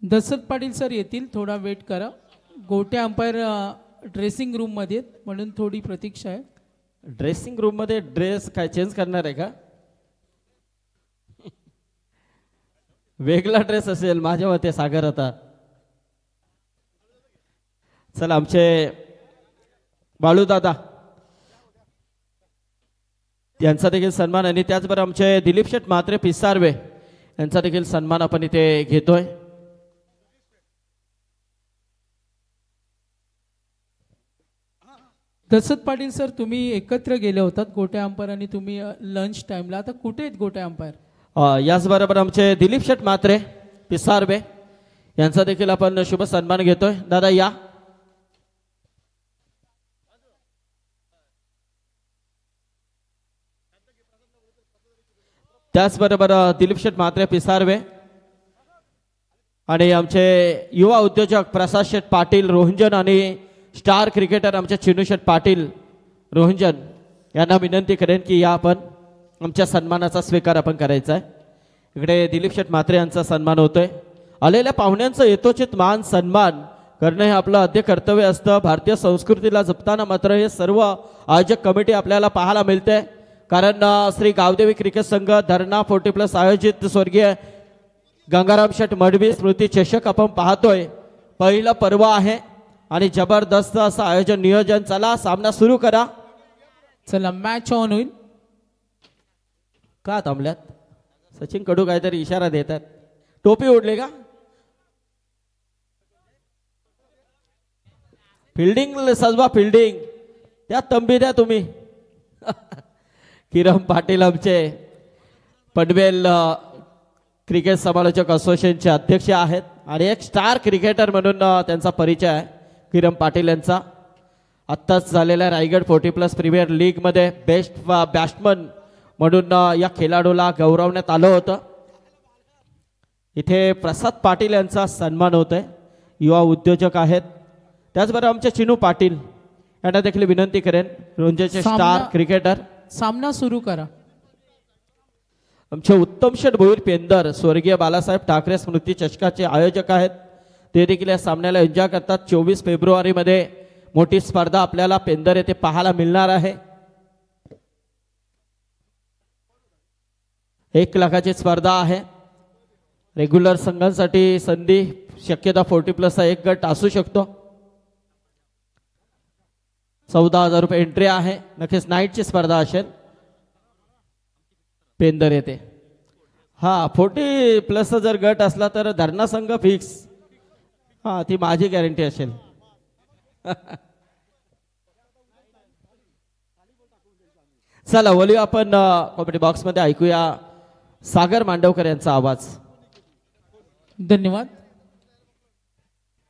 दशरथ पाटील सर येतील, थोडा वेट करा. गोट्या अंपायर ड्रेसिंग रूममध्ये आहेत, म्हणून थोडी प्रतीक्षा आहे. ड्रेसिंग रूम मध्ये ड्रेस काय चेंज करणार आहे का? वेगळा ड्रेस असेल माझ्या मते सागर आता. चला आमचे बाळू दादा यांचा देखील सन्मान आणि त्याचबरोबर आमचे दिलीप शेठ म्हात्रे पिसारवे यांचा देखील सन्मान आपण इथे घेतोय. दसत पाटील सर, तुम्ही एकत्र गेले होतात गोट्या अंपायर आणि तुम्ही लंच टाइमला. आता कुठे आहेत गोट्या अंपायर? याचबरोबर आमचे दिलीप शेठ म्हात्रे पिसारवे यांचा देखील आपण शुभ सन्मान घेतोय. दादा या. त्याचबरोबर दिलीप शेठ म्हात्रे पिसारवे आणि आमचे युवा उद्योजक प्रसाद शेठ पाटील रोहंजन आणि स्टार क्रिकेटर आमचे चिनू शेठ पाटील रोहंजन यांना विनंती करेन की या आपण आमच्या सन्मानाचा स्वीकार आपण करायचा आहे. इकडे दिलीप शेठ म्हात्रे यांचा सन्मान होतोय. आलेल्या पाहुण्यांचं यथोचित मान सन्मान करणं हे आपलं आद्य कर्तव्य असतं. भारतीय संस्कृतीला जपताना मात्र हे सर्व आयोजक कमिटी आपल्याला पाहायला मिळते. कारण श्री गावदेवी क्रिकेट संघ धरणा 40+ आयोजित स्वर्गीय गंगाराम शेठ मडवी स्मृती चषक आपण पाहतोय. पहिलं पर्व आहे आणि जबरदस्त असं आयोजन नियोजन. चला सामना सुरू करा. चला मॅच ऑन होईल. का थांबल्यात? सचिन कडू काहीतरी इशारा देतात. टोपी ओढली का? फिल्डिंग सजवा फिल्डिंग. त्या तंबी द्या तुम्ही. किरण पाटील आमचे पनवेल क्रिकेट समालोचक असोसिएशनचे अध्यक्ष आहेत आणि एक स्टार क्रिकेटर म्हणून त्यांचा परिचय आहे किरण पाटील यांचा. आत्ताच झालेल्या रायगड 40+ प्रीमियर लीगमध्ये बेस्ट बॅट्समन म्हणून या खेळाडूला गौरवण्यात आलं होतं. इथे प्रसाद पाटील यांचा सन्मान होत आहे. युवा उद्योजक आहेत. त्याचबरोबर आमचे चिनू पाटील यांना देखील विनंती करेन. रोंजेचे स्टार क्रिकेटर. सामना सुरू करा. आमचे उत्तम शेठ भोईर पेंदर स्वर्गीय बालासाहेब ठाकरे स्मृती चषकाचे आयोजक आहेत. ते देखील या सामन्याला एन्जॉय करतात. 24 फेब्रुवारीमध्ये मोठी स्पर्धा आपल्याला पेंदर येथे पाहायला मिळणार आहे. 1 लाखाची स्पर्धा आहे. रेग्युलर संघांसाठी संधी शक्यता 40+ एक गट असू शकतो. 14,000 रुपये एंट्री आहे. नक्कीच नाईटची स्पर्धा असेल पेंदर येते. हा 40+ जर गट असला तर धरणा संघ फिक्स. हा ती माझी गॅरंटी असेल. चला बोलूया आपण कॉमेडी बॉक्स मध्ये ऐकूया सागर मांडवकर यांचा आवाज. धन्यवाद.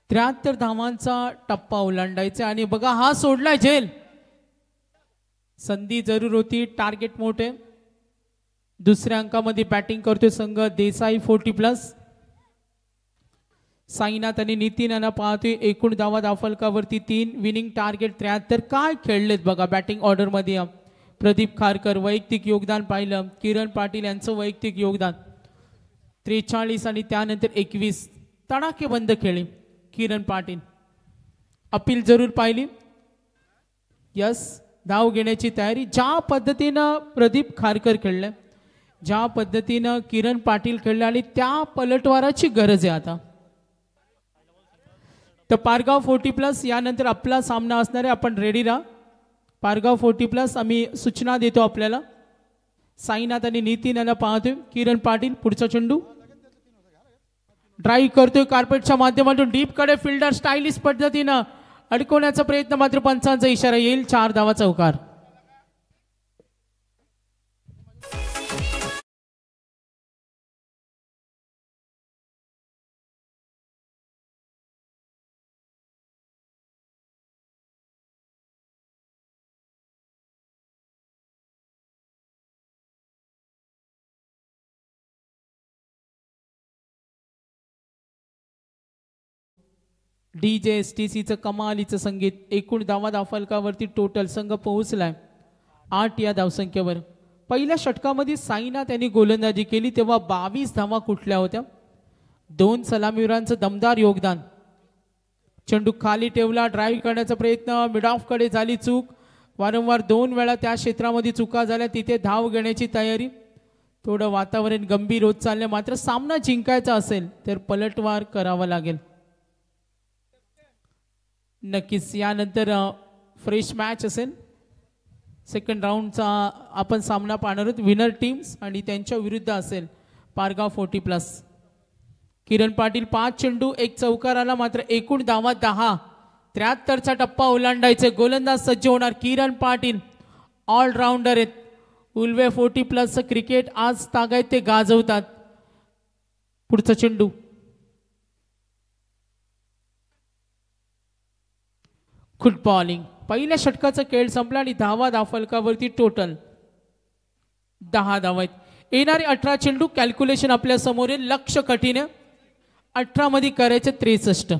73 धावांचा टप्पा ओलांडायचा आणि बघा हा सोडलाय झेल. संधी जरूर होती. टार्गेट मोठे. दुसऱ्या अंकामध्ये बॅटिंग करतोय संघ देसाई 40+. साईनाथ आणि नितीन यांना पाहतोय. एकूण धावा धावफलकावरती 3. Winning target 73. काय खेळलेत बघा बॅटिंग ऑर्डर मध्ये. प्रदीप खारकर वैयक्तिक योगदान पाहिलं. किरण पाटील यांचं वैयक्तिक योगदान 43 आणि त्यानंतर 21. तडाखेबंद खेळी किरण पाटील. अपील जरूर पाहिली. यस धाव घेण्याची तयारी. ज्या पद्धतीनं प्रदीप खारकर खेळले, ज्या पद्धतीनं किरण पाटील खेळले आणि त्या पलटवाराची गरज आहे आता. तर पारगाव 40+ यानंतर आपला सामना असणार आहे. आपण रेडी राहा. पारगाव 40+ आम्ही सूचना देतो आपल्याला. साईनाथ आणि नितीन यांना पाहतोय. किरण पाटील पुढचा चेंडू ड्राईव्ह करतोय कार्पेटच्या माध्यमातून डीप कडे. फिल्डर स्टायलिश पद्धतीनं अडकवण्याचा प्रयत्न. मात्र पंचांचा इशारा येईल. 4 धावा चौकार. DJSTCचं कमालीचं संगीत. एकूण धावा धावफलकावरती टोटल संघ पोहोचलाय 8 या धावसंख्येवर. पहिल्या षटकामध्ये साईनाथ यांनी गोलंदाजी केली तेव्हा 22 धावा कुठल्या होत्या. 2 सलामीवीरांचं दमदार योगदान. चेंडू खाली ठेवला, ड्राईव्ह करण्याचा प्रयत्न, मिड ऑफ कडे झाली चूक. वारंवार 2 वेळा त्या क्षेत्रामध्ये चुका झाल्या, तिथे धाव घेण्याची तयारी. थोडं वातावरण गंभीर होत चाललं, मात्र सामना जिंकायचा असेल तर पलटवार करावा लागेल. नक्कीच यानंतर फ्रेश मॅच असेल. सेकंड राऊंडचा आपण सामना पाहणार आहोत. विनर टीम्स आणि त्यांच्या विरुद्ध असेल पारगाव 40+. किरण पाटील 5 चेंडू 1 चौकार आला, मात्र एकूण धावा 10. 73चा टप्पा ओलांडायचे. गोलंदाज सज्ज होणार किरण पाटील. ऑलराऊंडर आहेत. उल्वे 40+ क्रिकेट आज तागायत ते गाजवतात. पुढचा चेंडू फुटबॉलिंग. पहिल्या षटकाचा खेळ संपला आणि धावा धावफलकावरती टोटल 10 धावा आहेत. येणारे 18 चेंडू कॅल्क्युलेशन आपल्या समोर आहे. लक्ष कठीण आहे. 18 मध्ये करायचे 63.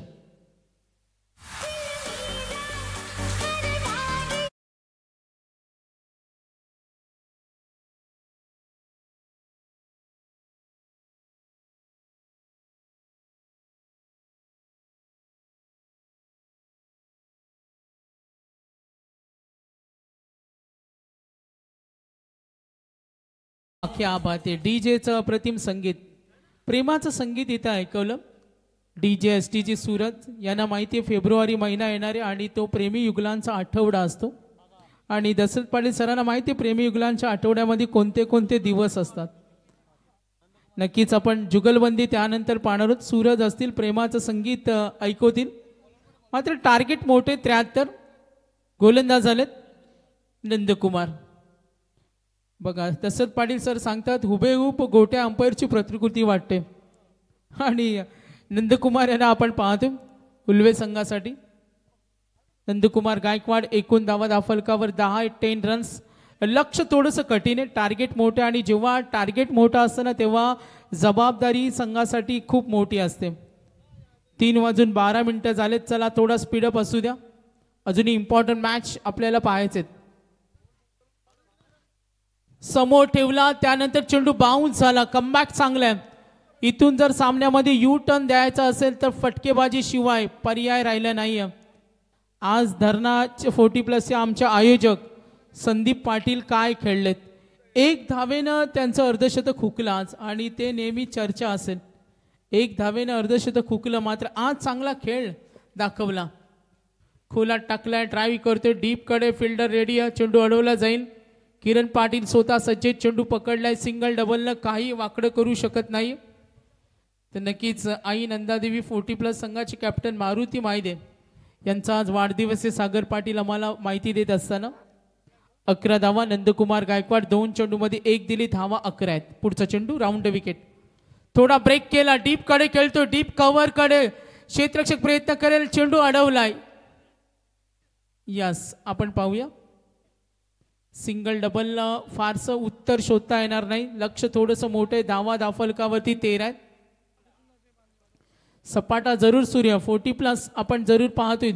क्या बात आहे. डीजेचं अप्रतिम संगीत, प्रेमाचं संगीत इथं ऐकवलं. डीजे STG सुरत यांना माहिती आहे फेब्रुवारी महिना येणार आहे आणि तो प्रेमी युगलांचा आठवडा असतो. आणि दशरथ पाटील सरांना माहिती आहे प्रेमी युगलांच्या आठवड्यामध्ये कोणते कोणते दिवस असतात. नक्कीच आपण जुगलबंदी त्यानंतर पाहणार आहोत. सूरज असतील, प्रेमाचं संगीत ऐकवतील. मात्र टार्गेट मोठे 73. गोलंदाज झालेत नंदकुमार. बघा दशरथ पाटील सर सांगतात हुबेहूब गोट्या अंपायरची प्रतिकृती वाटते. आणि नंदकुमार यांना आपण पाहतो उल्वे संघासाठी. नंदकुमार गायकवाड. एकूण धावा धावफलकावर 10 रन्स. लक्ष थोडंसं कठीण आहे. टार्गेट मोठं आणि जेव्हा टार्गेट मोठं असतं ना तेव्हा जबाबदारी संघासाठी खूप मोठी असते. 3:12 झालेत. चला थोडा स्पीडअप असू द्या. अजूनही इम्पॉर्टंट मॅच आपल्याला पाहायचे. समोर ठेवला, त्यानंतर चेंडू बाउन्स झाला. कमबॅक चांगला आहे. इथून जर सामन्यामध्ये यू टर्न द्यायचा असेल तर फटकेबाजी शिवाय पर्याय राहिला नाहीये. आज धरणा 40+ आमच्या आयोजक संदीप पाटील काय खेळलेत. 1 धावेनं त्यांचं अर्धशतक हुकलं आज आणि ते नेहमी चर्चा असेल. 1 धावेनं अर्धशतक हुकलं, मात्र आज चांगला खेळ दाखवला. खोलात टाकलाय, ड्राईव्ह करतोय डीप कडे, फिल्डर रेडी आहे. चेंडू अडवला जाईल. किरण पाटील स्वतः सज्जेत. चेंडू पकडलाय. सिंगल डबलनं काही वाकडं करू शकत नाही. तर नक्कीच आई नंदादेवी 40+ संघाचे कॅप्टन मारुती मायदे यांचा आज वाढदिवस आहे. सागर पाटील आम्हाला माहिती देत असताना 11 धावा. नंदकुमार गायकवाड 2 चेंडूमध्ये 1 दिली. धावा 11 आहेत. पुढचा चेंडू राऊंड विकेट. थोडा ब्रेक केला, डीप कडे खेळतो, डीप कव्हर कडे क्षेत्ररक्षक प्रयत्न करेल. चेंडू अडवलाय. यस आपण पाहूया. सिंगल डबलला फारसं उत्तर शोधता येणार नाही. लक्ष थोडंसं मोठे. धावा धावफलकावरती 13 आहेत. सपाटा जरूर सूर्य 40+ आपण जरूर पाहतोय.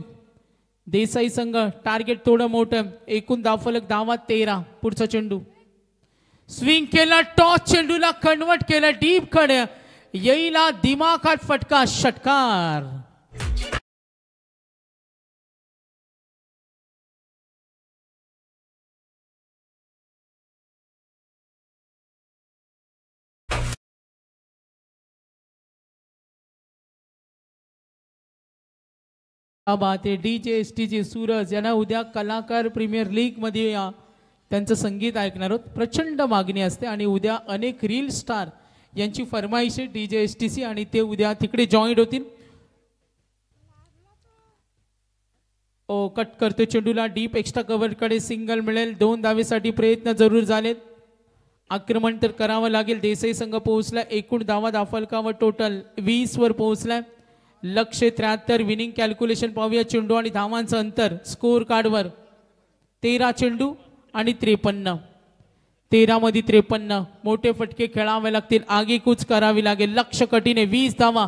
देसाई संघ टार्गेट थोडं मोठं. एकूण धावफलक धावा 13. पुढचा चेंडू स्विंग केला, टॉस चेंडूला कन्वर्ट केला. डीप कडे येईला दिमाखात फटका. षटकार. बात आहे. डीजे STG सूरज यांना उद्या कलाकार प्रीमियर लीग मध्ये त्यांचं संगीत ऐकणार आहोत. प्रचंड मागणी असते आणि उद्या अनेक रील स्टार यांची फरमाईश आहे डीजे STC आणि ते उद्या तिकडे जॉईन होतील. ओ कट करतो चेंडूला. डीप एक्स्ट्रा कव्हर कडे सिंगल मिळेल. 2 धावेसाठी प्रयत्न जरूर झालेत. आक्रमण तर करावं लागेल. देसाई संघ पोहोचला. एकूण धावा धावफलकावर टोटल 20 वर पोहोचलाय. लक्ष 73. विनिंग कॅल्क्युलेशन पाहूया. चेंडू आणि धावांचं अंतर स्कोर कार्डवर 13 चेंडू आणि 53. 13 मध्ये 53. मोठे फटके खेळावे लागतील. आगेकूच करावी लागेल. लक्ष कठीण आहे. 20 धावा.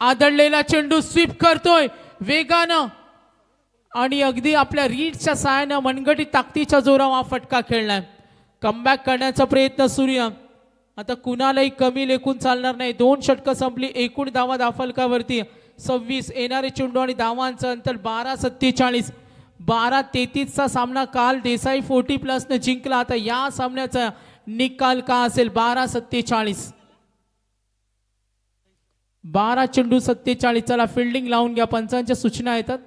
आदळलेला चेंडू स्वीप करतोय वेगानं आणि अगदी आपल्या रीडच्या सहाय्यानं मनगटी ताकदीच्या जोरावर फटका खेळलाय. कमबॅक करण्याचा प्रयत्न सूर्य. आता कुणालाही कमी लेखून चालणार नाही. 2 षटकं संपली. एकूण धावा धावफलकावरती 26 येणारे चेंडू आणि धावांचं अंतर 12-47. 12-33चा सामना काल देसाई 40+ न जिंकला. आता या सामन्याचा निकाल का असेल? 12-47. 12 चेंडू 47. चला फिल्डिंग लावून घ्या, पंचांच्या सूचना येतात.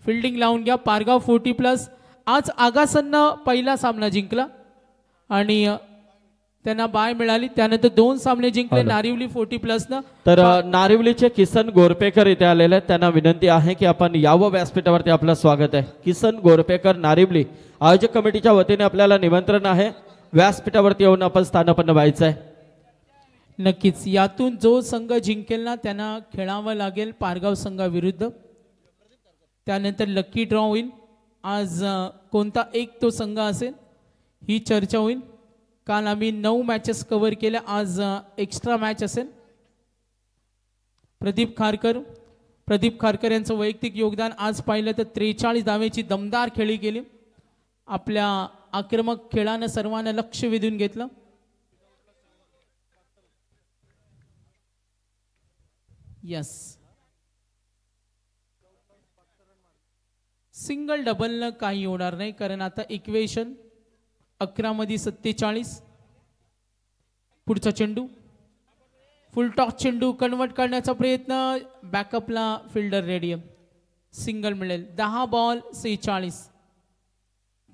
फिल्डिंग लावून घ्या. पारगाव 40+ आज आगासनं पहिला सामना जिंकला आणि त्यांना बाय मिळाली. त्यानंतर 2 सामने जिंकले नारिवली 40+ न. तर नारिवलीचे किसन गोरपेकर इथे आलेले आहेत. त्यांना विनंती आहे की आपण यावं व्यासपीठावरती. आपलं स्वागत आहे. किसन गोरपेकर नारिवली आयोजक कमिटीच्या वतीने आपल्याला निमंत्रण आहे. व्यासपीठावरती येऊन आपण स्थानापन्न व्हायचं आहे. नक्कीच यातून जो संघ जिंकेल ना त्यांना खेळावं लागेल पारगाव संघाविरुद्ध. त्यानंतर लकी ड्रॉ होईल. आज कोणता एक तो संघ असेल ही चर्चा होईल. काल आम्ही 9 मॅचेस कव्हर केल्या. आज एक्स्ट्रा मॅच असेल. प्रदीप खारकर यांचं वैयक्तिक योगदान आज पाहिलं तर 43 धावेची दमदार खेळी केली. आपल्या आक्रमक खेळानं सर्वांना लक्ष वेधून घेतलं. यस, सिंगल डबलनं काही होणार नाही कारण आता इक्वेशन 11 मध्ये 47. पुढचा चेंडू फुल टॉस चेंडू कन्वर्ट करण्याचा प्रयत्न. बॅकअपला फिल्डर रेडियम. सिंगल मिळेल. 10 बॉल 46.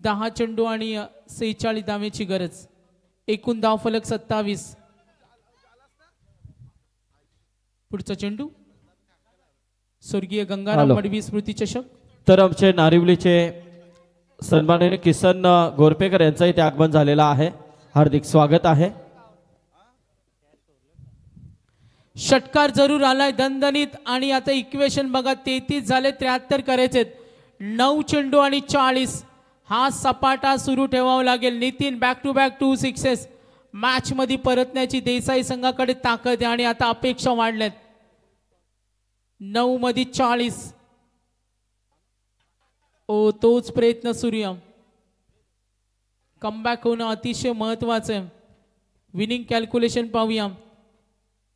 10 चेंडू आणि 46 धावेची गरज. एकूण धाव फलक 27. पुढचा चेंडू स्वर्गीय गंगाराम मडवी स्मृती चषक. तर आमचे नारिवलीचे सन्माननीय किसन गोरपेकर यांचं इथे आगमन झालेलं आहे. हार्दिक स्वागत आहे. षटकार जरूर आलाय दणदणीत आणि आता इक्वेशन बघा 33 झाले. 73 करायचे. 9 चेंडू आणि 40. हा सपाटा सुरू ठेवावा लागेल. Nitin back to back 2 sixes. Match मध्ये परतण्याची देसाई संघाकडे ताकद आहे आणि आता अपेक्षा वाढल्यात. 9 मध्ये 40. ओ तोच प्रयत्न सूर्य. कमबॅक होणं अतिशय महत्वाचं आहे. विनिंग कॅल्क्युलेशन पाहूया.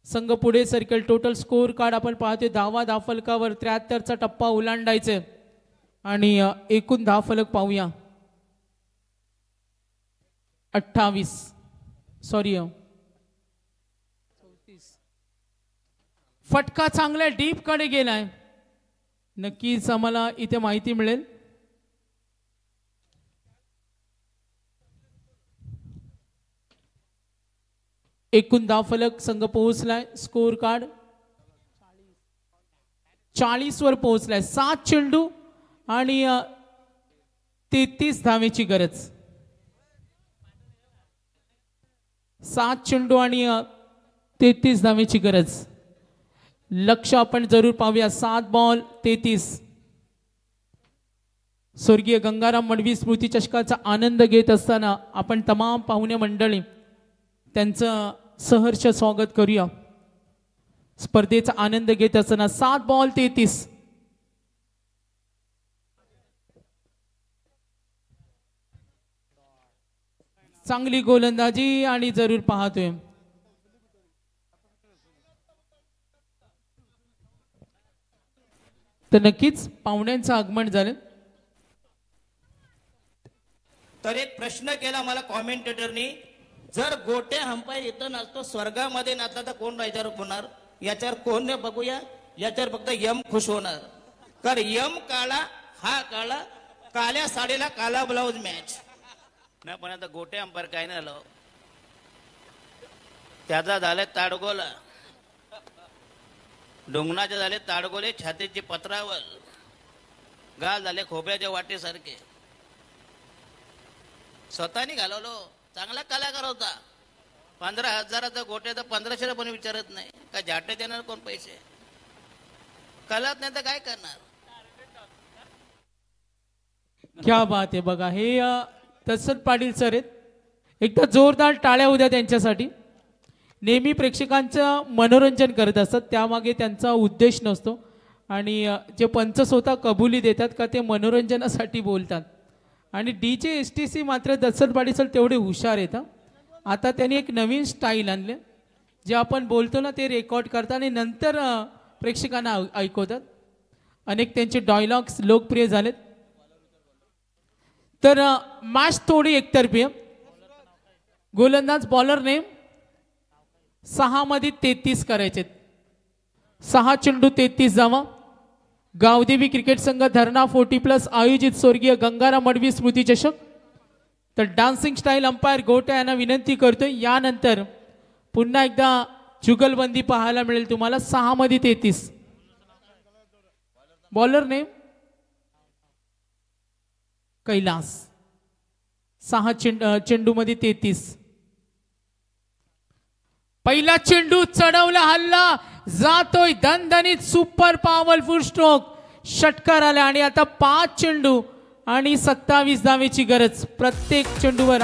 संघ पुढे सर्कल. टोटल स्कोर कार्ड आपण पाहतोय. धावा धाफलकावर 73चा टप्पा ओलांडायचे आणि एकूण धाफलक पाहूया 28. सॉरी, 34. फटका चांगला डीप कडे गेलाय. नक्कीच आम्हाला इथे माहिती मिळेल. एकूण धावफलक संघ पोहोचलाय. स्कोर कार्ड 40 वर पोहोचलाय. 7 चेंडू आणि 33 धावेची गरज. 7 चेंडू आणि 33 धावेची गरज. लक्ष आपण जरूर पाहूया. 7 बॉल 33. स्वर्गीय गंगाराम मडवी स्मृती चषकाचा आनंद घेत असताना आपण तमाम पाहुणे मंडळी त्यांचं सहर्ष स्वागत करूया. स्पर्धेचा आनंद घेत असताना 7 बॉल 33. चांगली गोलंदाजी आणि जरूर पाहतोय. तर नक्कीच पाहुण्यांचं आगमन झालं. तर एक प्रश्न केला मला कॉमेंटेटरनी, जर गोटे अंपायर इथं नसतो स्वर्गामध्ये नसला तर कोण याच्यावर होणार? याच्यावर कोण नाही बघूया. याच्यावर फक्त यम खुश होणार. कारण यम काळा हा काळा, काळ्या साडीला काला ब्लाऊज मॅच नाही. पण आता गोटे अंपायर काय नाही आलो. त्याचा झाले ताडगोला, डोंगणाचे झाले ताडगोले, छातीचे पत्रावल, गाल झाले खोबऱ्याच्या वाटेसारखे. स्वतःनी घालवलो. चांगला कलाकार होता. 15,000चा गोट्याचा 1500 पण विचारत नाही. का जाटे देणार कोण पैसे? कळत नाही तर काय करणार? क्या बात आहे. बघा हे तसद पाटील सर आहेत. एकदा जोरदार टाळ्या उद्या त्यांच्यासाठी. नेहमी प्रेक्षकांचं मनोरंजन करत असतात, त्यामागे त्यांचा उद्देश नसतो. आणि जे पंच स्वतः कबुली देतात का ते मनोरंजनासाठी बोलतात. आणि DJ STC मात्र दत्सद पाटील सर तेवढे हुशार आहेत. आता त्यांनी एक नवीन स्टाईल आणले, जे आपण बोलतो ना ते रेकॉर्ड करतात आणि नंतर प्रेक्षकांना ऐकवतात. अनेक त्यांचे डायलॉग्स लोकप्रिय झालेत. तर मॅच थोडी एकतर्फी आहे. गोलंदाज बॉलरने 6 मध्ये 33 करायचे. 6 चेंडू 33 धावा. गावदेवी क्रिकेट संघ धरणा 40+ आयोजित स्वर्गीय गंगाराम मडवी स्मृती चषक. तर डान्सिंग स्टाईल अंपायर गोट्या यांना विनंती करतोय, यानंतर पुन्हा एकदा जुगलबंदी पाहायला मिळेल तुम्हाला. 6 मध्ये 33. बॉलरने कैलास 6 चेंडू मध्ये 33. पहिला चेंडू चढवला, हल्ला जातोय दणदणीत, सुपर पॉवरफुल स्ट्रोक, षटकार आला. आणि आता 5 चेंडू आणि 27 धावेची गरज. प्रत्येक चेंडूवर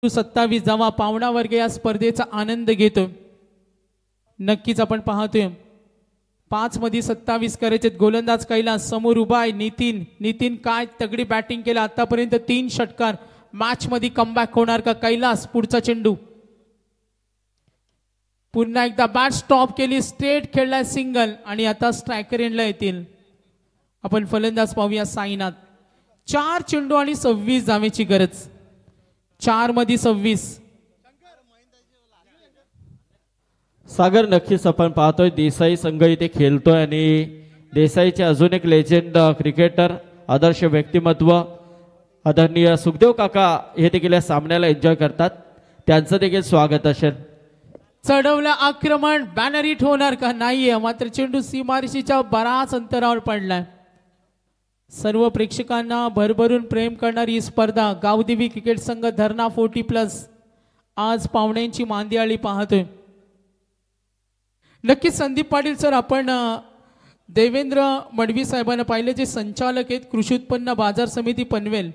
चेंडू 27 धावा. पावणा वर्ग या स्पर्धेचा आनंद घेतोय. नक्कीच आपण पाहतोय 5 मध्ये 27 करायचे. गोलंदाज कैलास समोर उभा आहे नितीन काय तगडी बॅटिंग केला आतापर्यंत. 3 षटकार. मॅच मध्ये कमबॅक होणार का कैलास? पुढचा चेंडू पुन्हा एकदा बॅट स्टॉप केली, स्ट्रेट खेळलाय सिंगल. आणि आता स्ट्रायकर एंडला येतील. आपण फलंदाज पाहूया साईनाथ. 4 चेंडू आणि 26 धावेची गरज. 4 मध्ये 26. सागर, नक्कीच आपण पाहतोय देसाई संघ इथे खेळतोय आणि देसाईचे अजून एक लेजेंड क्रिकेटर, आदर्श व्यक्तिमत्व आदरणीय सुखदेव काका हे देखील या सामन्याला एन्जॉय करतात. त्यांचं देखील स्वागत असेल. चढवलं आक्रमण, बॅनर हिट होणार का? नाहीये. मात्र चेंडू सीमारेषेच्या बराच अंतरावर पडलाय. सर्व प्रेक्षकांना भरभरून प्रेम करणारी ही स्पर्धा गावदेवी क्रिकेट संघ धरणा 40+ आज पाहुण्यांची मांदियाळी पाहतोय. नक्कीच संदीप पाटील सर, आपण देवेंद्र मडवी साहेबांना पाहिले, जे संचालक आहेत कृषी उत्पन्न बाजार समिती पनवेल,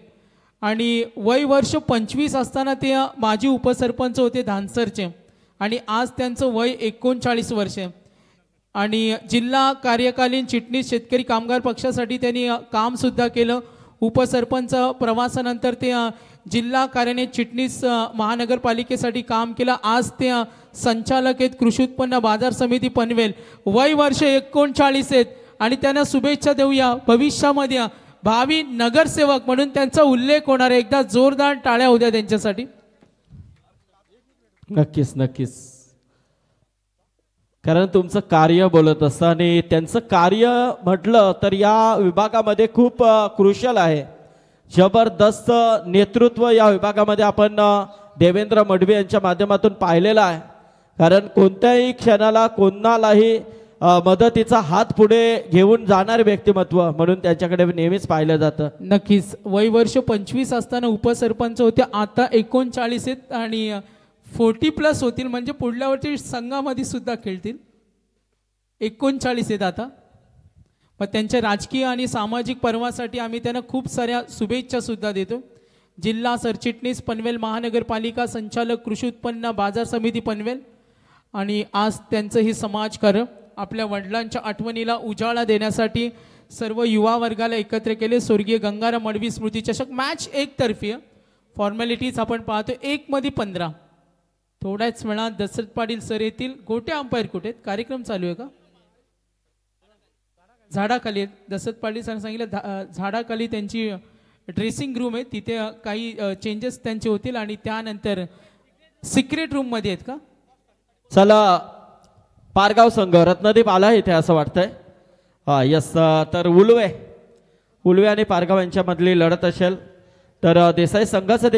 आणि वय वर्ष 25 असताना ते माजी उपसरपंच होते धानसरचे, आणि आज त्यांचं वय 39 वर्ष. आणि जिल्हा कार्यकालीन चिटणीस शेतकरी कामगार पक्षासाठी त्यांनी काम सुद्धा केलं. उपसरपंच प्रवासानंतर ते जिल्हा कार्यालय चिटणीस महानगरपालिकेसाठी काम केलं. आज ते संचालक आहेत कृषी उत्पन्न बाजार समिती पनवेल. वय वर्ष 39 आहेत आणि त्यांना शुभेच्छा देऊया. भविष्यामध्ये भावी नगरसेवक म्हणून त्यांचा उल्लेख होणार आहे. एकदा जोरदार टाळ्या होत्या त्यांच्यासाठी. नक्कीच नक्कीच, कारण तुमचं कार्य बोलत असतं आणि त्यांचं कार्य म्हटलं तर या विभागामध्ये खूप क्रुशियल आहे. जबरदस्त नेतृत्व या विभागामध्ये आपण देवेंद्र मडवी यांच्या माध्यमातून पाहिलेलं आहे. कारण कोणत्याही क्षणाला कोणालाही मदतीचा हात पुढे घेऊन जाणारे व्यक्तिमत्व म्हणून त्यांच्याकडे नेहमीच पाहिलं जातं. नक्कीच. वय वर्ष 25 असताना उपसरपंच होते, आता 39 आहेत आणि 40+ होतील, म्हणजे पुढल्या वर्षी संघामध्ये सुद्धा खेळतील. 39 आहेत आता. पण त्यांच्या राजकीय आणि सामाजिक पर्वासाठी आम्ही त्यांना खूप साऱ्या शुभेच्छा सुद्धा देतो. जिल्हा सरचिटणीस पनवेल महानगरपालिका, संचालक कृषी उत्पन्न बाजार समिती पनवेल, आणि आज त्यांचं हे समाजकार्य आपल्या वडिलांच्या आठवणीला उजाळा देण्यासाठी सर्व युवा वर्गाला एकत्र केले. स्वर्गीय गंगाराम मडवी स्मृती चषक मॅच एकतर्फी. फॉर्मॅलिटीज आपण पाहतो. 1 मध्ये 15. थोड्याच वेळात दशरथ पाटील सर येतील. गोटे अंपायर कुठे आहेत? कार्यक्रम चालू आहे का? झाडाखाली आहेत. दशरथ पाटील सर सांगितलं झाडाखाली त्यांची ड्रेसिंग रूम आहे, तिथे काही चेंजेस त्यांचे होतील आणि त्यानंतर सिक्रेट रूम मध्ये आहेत का? चला, पारगाव संघ रत्नदीप आला इथे असं वाटतंय. हा यस. तर उलवे आणि पारगाव यांच्यामधली लढत असेल. तर देसाई संघाचं